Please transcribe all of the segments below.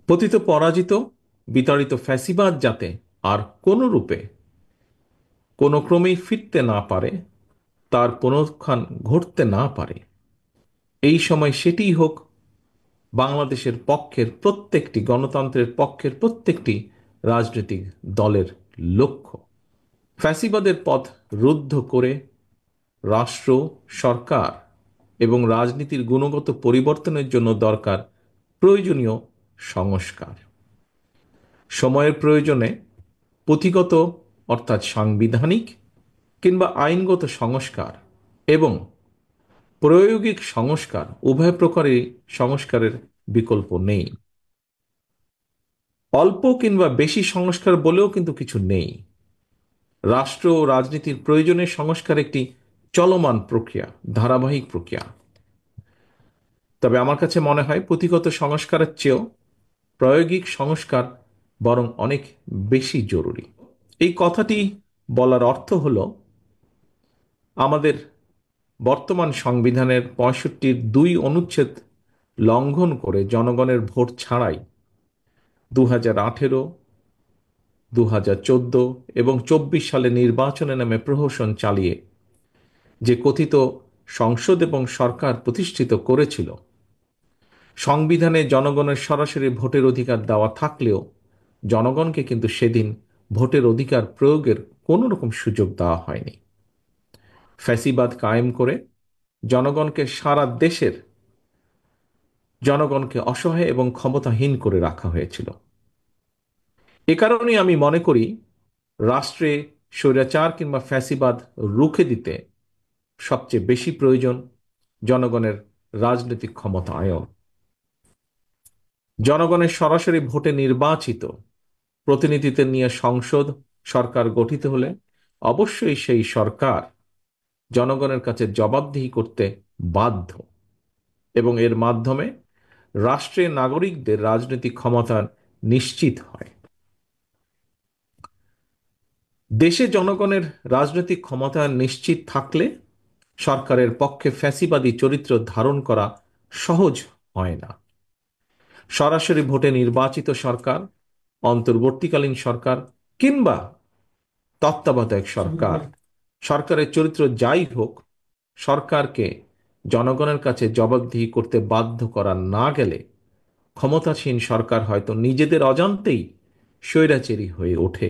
পতিত পরাজিত বিতাড়িত ফ্যাসিবাদ যাতে আর কোনো রূপে কোনো ক্রমেই ফিরতে না পারে, তার পুনরুত্থান ঘটতে না পারে, এই সময় সেটিই হোক বাংলাদেশের পক্ষের প্রত্যেকটি গণতন্ত্রের পক্ষের প্রত্যেকটি রাজনৈতিক দলের লক্ষ্য। ফ্যাসিবাদের পথ রুদ্ধ করে রাষ্ট্র, সরকার এবং রাজনীতির গুণগত পরিবর্তনের জন্য দরকার প্রয়োজনীয় সংস্কার। সময়ের প্রয়োজনে পুঁথিগত অর্থাৎ সাংবিধানিক কিংবা আইনগত সংস্কার এবং প্রায়োগিক সংস্কার উভয় প্রকারই সংস্কারের বিকল্প নেই। অল্প কিংবা বেশি সংস্কার বলেও কিন্তু কিছু নেই। রাষ্ট্র ও রাজনীতির প্রয়োজনের সংস্কার একটি চলমান প্রক্রিয়া, ধারাবাহিক প্রক্রিয়া। তবে আমার কাছে মনে হয় পুঁথিগত সংস্কারের চেয়েও প্রায়োগিক সংস্কার বরং অনেক বেশি জরুরি। এই কথাটি বলার অর্থ হল, আমাদের বর্তমান সংবিধানের ৬৫-র ২ অনুচ্ছেদ লঙ্ঘন করে জনগণের ভোট ছাড়াই ২০১৮, ২০১৪ এবং ২৪ সালে নির্বাচনে নামে প্রহসন চালিয়ে যে কথিত সংসদ এবং সরকার প্রতিষ্ঠিত করেছিল, সংবিধানে জনগণের সরাসরি ভোটের অধিকার দেওয়া থাকলেও জনগণকে কিন্তু সেদিন ভোটের অধিকার প্রয়োগের কোনো রকম সুযোগ দেওয়া হয়নি। ফ্যাসিবাদ কায়েম করে জনগণকে, সারা দেশের জনগণকে অসহায় এবং ক্ষমতাহীন করে রাখা হয়েছিল। এ কারণেই আমি মনে করি রাষ্ট্রে স্বৈরাচার কিংবা ফ্যাসিবাদ রুখে দিতে সবচেয়ে বেশি প্রয়োজন জনগণের রাজনৈতিক ক্ষমতায়ন। জনগণের সরাসরি ভোটে নির্বাচিত প্রতিনিধিদের নিয়ে সংসদ, সরকার গঠিত হলে অবশ্যই সেই সরকার জনগণের কাছে জবাবদিহি করতে বাধ্য এবং এর মাধ্যমে রাষ্ট্রের নাগরিকদের রাজনৈতিক ক্ষমতা নিশ্চিত হয়। দেশে জনগণের রাজনৈতিক ক্ষমতা নিশ্চিত থাকলে সরকারের পক্ষে ফ্যাসিবাদী চরিত্র ধারণ করা সহজ হয় না। সরাসরি ভোটে নির্বাচিত সরকার, অন্তর্বর্তীকালীন সরকার কিংবা তত্ত্বাবধায়ক সরকার, সরকারের চরিত্র যাই হোক, সরকারকে জনগণের কাছে জবাবদিহি করতে বাধ্য করা না গেলে ক্ষমতাসীন সরকার হয়তো নিজেদের অজান্তেই স্বৈরাচারী হয়ে ওঠে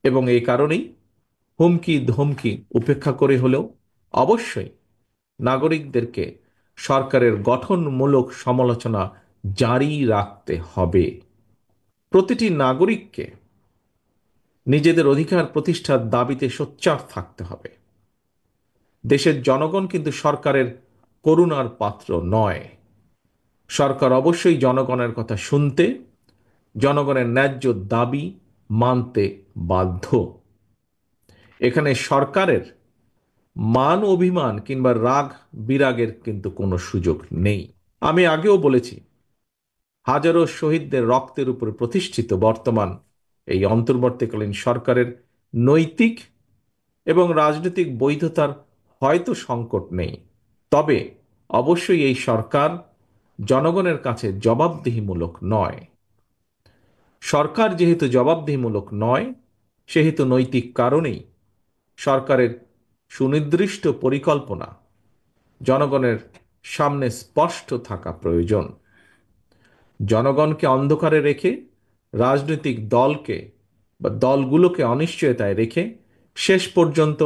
এবং এই কারণেই হুমকি ধমকি উপেক্ষা করে হলেও অবশ্যই নাগরিকদেরকে সরকারের গঠনমূলক সমালোচনা জারি রাখতে হবে। প্রতিটি নাগরিককে নিজেদের অধিকার প্রতিষ্ঠার দাবিতে সোচ্চার থাকতে হবে। দেশের জনগণ কিন্তু সরকারের করুণার পাত্র নয়। সরকার অবশ্যই জনগণের কথা শুনতে, জনগণের ন্যায্য দাবি মানতে বাধ্য। এখানে সরকারের মান অভিমান কিংবা রাগ বিরাগের কিন্তু কোনো সুযোগ নেই। আমি আগেও বলেছি, হাজারো শহীদদের রক্তের উপর প্রতিষ্ঠিত বর্তমান এই অন্তর্বর্তীকালীন সরকারের নৈতিক এবং রাজনৈতিক বৈধতার হয়তো সংকট নেই, তবে অবশ্যই এই সরকার জনগণের কাছে জবাবদিহিমূলক নয়। সরকার যেহেতু জবাবদিহিমূলক নয়, সেহেতু নৈতিক কারণেই সরকারের সুনির্দিষ্ট পরিকল্পনা জনগণের সামনে স্পষ্ট থাকা প্রয়োজন। জনগণকে অন্ধকারে রেখে রাজনৈতিক দলকে বা দলগুলোকে অনিশ্চয়তায় রেখে শেষ পর্যন্ত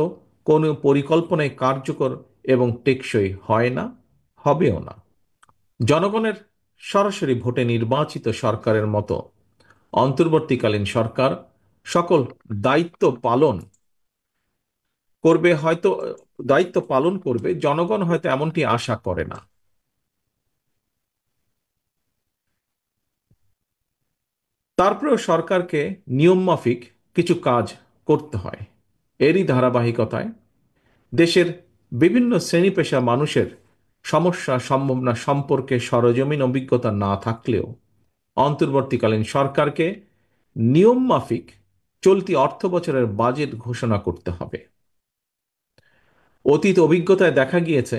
কোনো পরিকল্পনায় কার্যকর এবং টেকসই হয় না, হবেও না। জনগণের সরাসরি ভোটে নির্বাচিত সরকারের মতো অন্তর্বর্তীকালীন সরকার সকল দায়িত্ব পালন করবে, হয়তো দায়িত্ব পালন করবে, জনগণ হয়তো এমনটি আশা করে না। তারপরেও সরকারকে নিয়মমাফিক কিছু কাজ করতে হয়। এরই ধারাবাহিকতায় দেশের বিভিন্ন শ্রেণী পেশা মানুষের সমস্যা সম্ভাবনা সম্পর্কে সরজমিন অভিজ্ঞতা না থাকলেও অন্তর্বর্তীকালীন সরকারকে নিয়মমাফিক চলতি অর্থ বছরের বাজেট ঘোষণা করতে হবে। অতীত অভিজ্ঞতায় দেখা গিয়েছে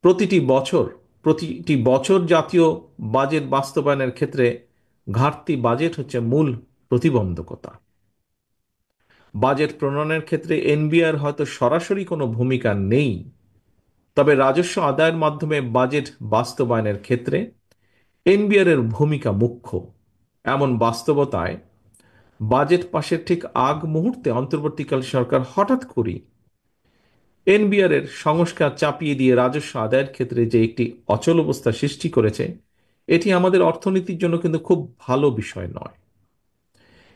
প্রতিটি বছর প্রতিটি বছর জাতীয় বাজেট বাস্তবায়নের ক্ষেত্রে ঘাটতি বাজেট হচ্ছে মূল প্রতিবন্ধকতা। বাজেট প্রণয়নের ক্ষেত্রে এনবিআর হয়তো সরাসরি কোনো ভূমিকা নেই, তবে রাজস্ব আদায়ের মাধ্যমে বাজেট বাস্তবায়নের ক্ষেত্রে এনবিআর এর ভূমিকা মুখ্য। এমন বাস্তবতায় বাজেট পাশের ঠিক আগ মুহূর্তে অন্তর্বর্তীকালীন সরকার হঠাৎ করেই এনবিআর এর সংস্কার চাপিয়ে দিয়ে রাজস্ব আদায়ের ক্ষেত্রে যে একটি অচল অবস্থা সৃষ্টি করেছে, এটি আমাদের অর্থনীতির জন্য কিন্তু খুব ভালো বিষয় নয়।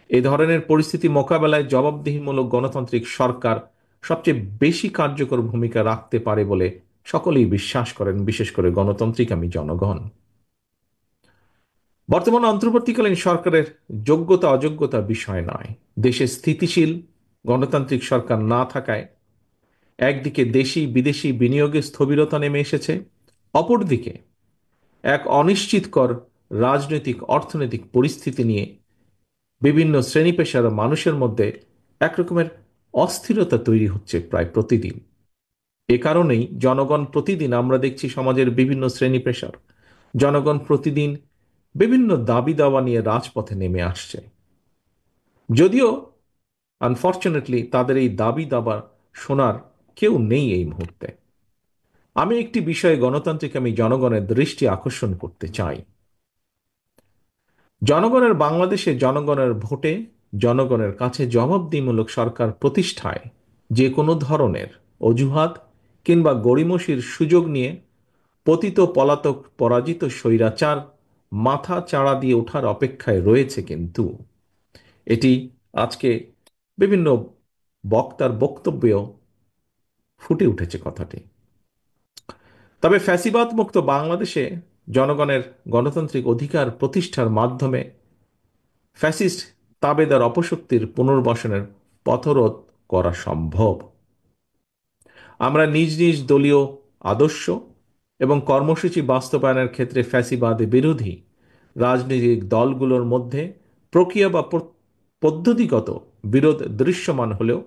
এই ধরনের পরিস্থিতি মোকাবেলায় জবাবদিহিমূলক গণতান্ত্রিক সরকার সবচেয়ে বেশি কার্যকর ভূমিকা রাখতে পারে বলে সকলেই বিশ্বাস করেন, বিশেষ করে গণতান্ত্রিকামী জনগণ। বর্তমান অন্তর্বর্তীকালীন সরকারের যোগ্যতা অযোগ্যতা বিষয় নয়। দেশে স্থিতিশীল গণতান্ত্রিক সরকার না থাকায় একদিকে দেশি বিদেশি বিনিয়োগে স্থবিরতা নেমে এসেছে, অপরদিকে এক অনিশ্চিতকর রাজনৈতিক অর্থনৈতিক পরিস্থিতি নিয়ে বিভিন্ন শ্রেণী পেশার মানুষের মধ্যে একরকমের অস্থিরতা তৈরি হচ্ছে প্রায় প্রতিদিন। এ কারণেই জনগণ প্রতিদিন, আমরা দেখছি সমাজের বিভিন্ন শ্রেণী পেশার জনগণ প্রতিদিন বিভিন্ন দাবি দাওয়া নিয়ে রাজপথে নেমে আসছে। যদিও আনফর্চুনেটলি তাদের এই দাবি দাবা শোনার কেউ নেই এই মুহূর্তে। আমি একটি বিষয়ে গণতান্ত্রিক আমি জনগণের দৃষ্টি আকর্ষণ করতে চাই। জনগণের বাংলাদেশে জনগণের ভোটে জনগণের কাছে জবাবদিহিমূলক সরকার প্রতিষ্ঠায় যে কোনো ধরনের অজুহাত কিংবা গড়িমসির সুযোগ নিয়ে পতিত পলাতক পরাজিত স্বৈরাচার মাথা চাড়া দিয়ে ওঠার অপেক্ষায় রয়েছে। কিন্তু এটি আজকে বিভিন্ন বক্তার বক্তব্যেও ফুটে উঠেছে কথাটি। তবে ফ্যাসিবাদ মুক্ত বাংলাদেশে জনগণের গণতান্ত্রিক অধিকার প্রতিষ্ঠার মাধ্যমে ফ্যাসিস্ট তাবেদার অপশক্তির পুনর্বাসনের পথরোধ করা সম্ভব। আমরা নিজ নিজ দলীয় আদর্শ এবং কর্মসূচি বাস্তবায়নের ক্ষেত্রে ফ্যাসিবাদ বিরোধী রাজনৈতিক দলগুলোর মধ্যে প্রক্রিয়া বা পদ্ধতিগত বিরোধ দৃশ্যমান হলেও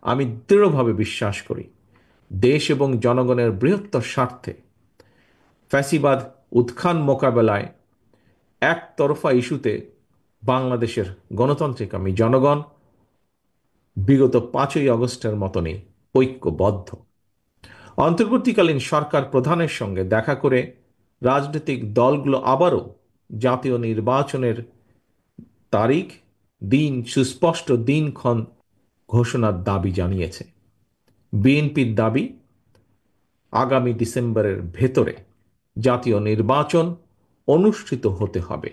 আমি দৃঢ়ভাবে বিশ্বাস করি দেশ এবং জনগণের বৃহত্তর স্বার্থে ফ্যাসিবাদ উত্থান মোকাবেলায় একতরফা ইস্যুতে বাংলাদেশের গণতান্ত্রিক আমি জনগণ বিগত 5ই আগস্টের মতনই ঐক্যবদ্ধ। অন্তর্বর্তীকালীন সরকার প্রধানের সঙ্গে দেখা করে রাজনৈতিক দলগুলো আবারও জাতীয় নির্বাচনের তারিখ, দিন, সুস্পষ্ট দিনক্ষণ ঘোষণার দাবি জানিয়েছে। বিএনপির দাবি আগামী ডিসেম্বরের ভেতরে জাতীয় নির্বাচন অনুষ্ঠিত হতে হবে।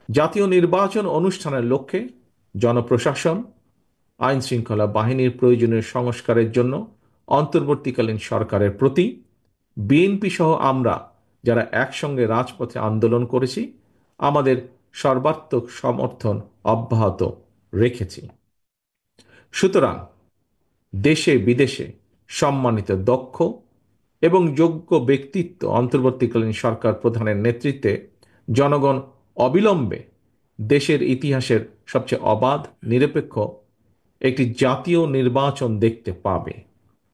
জাতীয় নির্বাচন অনুষ্ঠানের লক্ষ্যে জনপ্রশাসন, আইন শৃঙ্খলা বাহিনীর প্রয়োজনীয় সংস্কারের জন্য অন্তর্বর্তীকালীন সরকারের প্রতি বিএনপি সহ আমরা যারা একসঙ্গে রাজপথে আন্দোলন করেছি, আমাদের সর্বাত্মক সমর্থন অব্যাহত রেখেছি। সুতরাং দেশে বিদেশে সম্মানিত দক্ষ এবং যোগ্য ব্যক্তিত্ব অন্তর্বর্তীকালীন সরকার প্রধানের নেতৃত্বে জনগণ অবিলম্বে দেশের ইতিহাসের সবচেয়ে অবাধ, নিরপেক্ষ একটি জাতীয় নির্বাচন দেখতে পাবে।